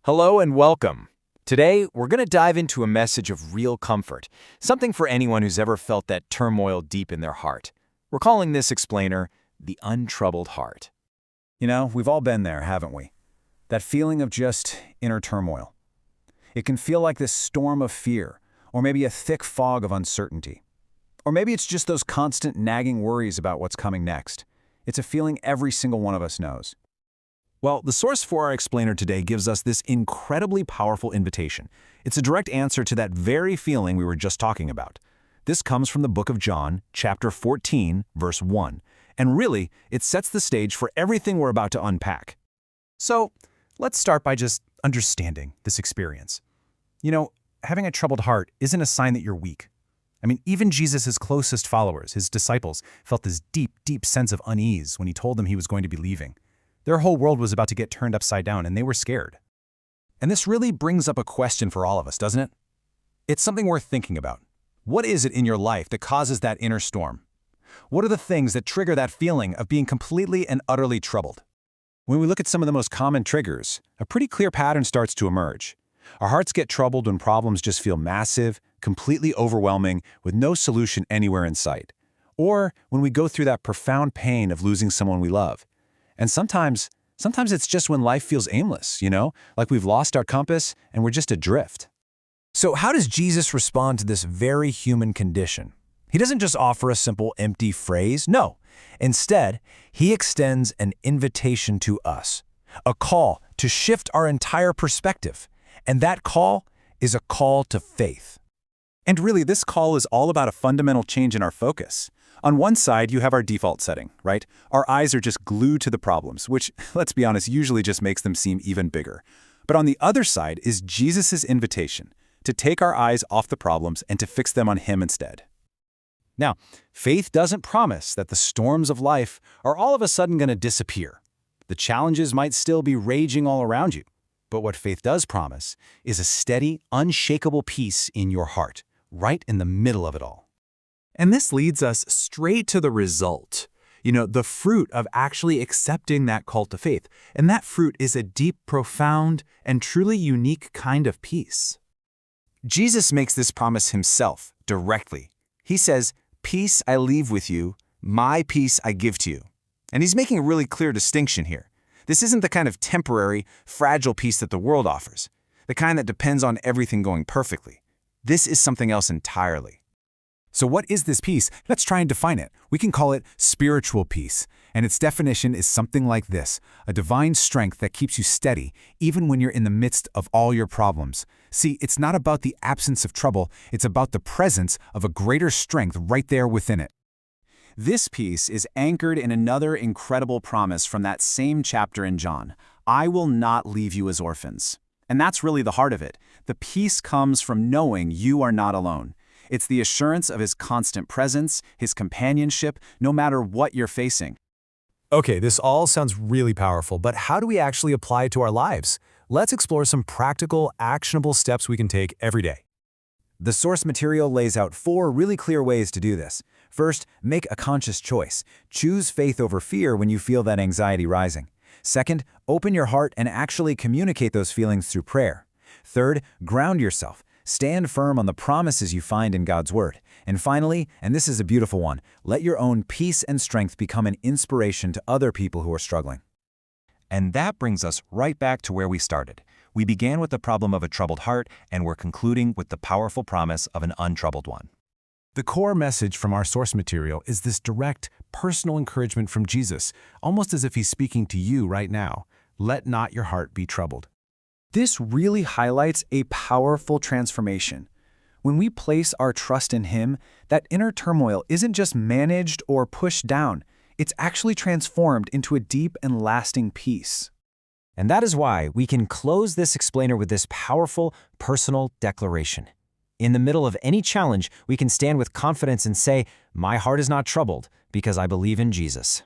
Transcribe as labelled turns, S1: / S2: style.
S1: Hello and welcome. Today, we're going to dive into a message of real comfort, something for anyone who's ever felt that turmoil deep in their heart. We're calling this explainer the untroubled heart.
S2: You know, we've all been there, haven't we? That feeling of just inner turmoil. It can feel like this storm of fear, or maybe a thick fog of uncertainty. Or maybe it's just those constant nagging worries about what's coming next. It's a feeling every single one of us knows. Well, the source for our explainer today gives us this incredibly powerful invitation. It's a direct answer to that very feeling we were just talking about. This comes from the book of John, chapter 14, verse 1. And really, it sets the stage for everything we're about to unpack. So, let's start by just understanding this experience. You know, having a troubled heart isn't a sign that you're weak. I mean, even Jesus' closest followers, his disciples, felt this deep, deep sense of unease when he told them he was going to be leaving. Their whole world was about to get turned upside down, and they were scared. And this really brings up a question for all of us, doesn't it? It's something worth thinking about. What is it in your life that causes that inner storm? What are the things that trigger that feeling of being completely and utterly troubled? When we look at some of the most common triggers, a pretty clear pattern starts to emerge. Our hearts get troubled when problems just feel massive, completely overwhelming, with no solution anywhere in sight. Or when we go through that profound pain of losing someone we love. And sometimes it's just when life feels aimless, like we've lost our compass and we're just adrift. So how does Jesus respond to this very human condition? He doesn't just offer a simple empty phrase, no. Instead, he extends an invitation to us, a call to shift our entire perspective. And that call is a call to faith. And really, this call is all about a fundamental change in our focus. On one side, you have our default setting, right? Our eyes are just glued to the problems, which, let's be honest, usually just makes them seem even bigger. But on the other side is Jesus' invitation to take our eyes off the problems and to fix them on him instead. Now, faith doesn't promise that the storms of life are all of a sudden going to disappear. The challenges might still be raging all around you. But what faith does promise is a steady, unshakable peace in your heart, right in the middle of it all. And this leads us straight to the result, the fruit of actually accepting that call to faith. And that fruit is a deep, profound, and truly unique kind of peace. Jesus makes this promise himself, directly. He says, "Peace I leave with you, my peace I give to you." And he's making a really clear distinction here. This isn't the kind of temporary, fragile peace that the world offers, the kind that depends on everything going perfectly. This is something else entirely. So what is this peace? Let's try and define it. We can call it spiritual peace, and its definition is something like this: a divine strength that keeps you steady, even when you're in the midst of all your problems. See, it's not about the absence of trouble, it's about the presence of a greater strength right there within it. This peace is anchored in another incredible promise from that same chapter in John: "I will not leave you as orphans." And that's really the heart of it. The peace comes from knowing you are not alone. It's the assurance of his constant presence, his companionship, no matter what you're facing. Okay, this all sounds really powerful, but how do we actually apply it to our lives? Let's explore some practical, actionable steps we can take every day. The source material lays out 4 really clear ways to do this. First, make a conscious choice. Choose faith over fear when you feel that anxiety rising. Second, open your heart and actually communicate those feelings through prayer. Third, ground yourself. Stand firm on the promises you find in God's Word. And finally, and this is a beautiful one, let your own peace and strength become an inspiration to other people who are struggling. And that brings us right back to where we started. We began with the problem of a troubled heart, and we're concluding with the powerful promise of an untroubled one. The core message from our source material is this direct, personal encouragement from Jesus, almost as if he's speaking to you right now. Let not your heart be troubled. This really highlights a powerful transformation. When we place our trust in him, that inner turmoil isn't just managed or pushed down. It's actually transformed into a deep and lasting peace. And that is why we can close this explainer with this powerful, personal declaration. In the middle of any challenge, we can stand with confidence and say, "My heart is not troubled because I believe in Jesus."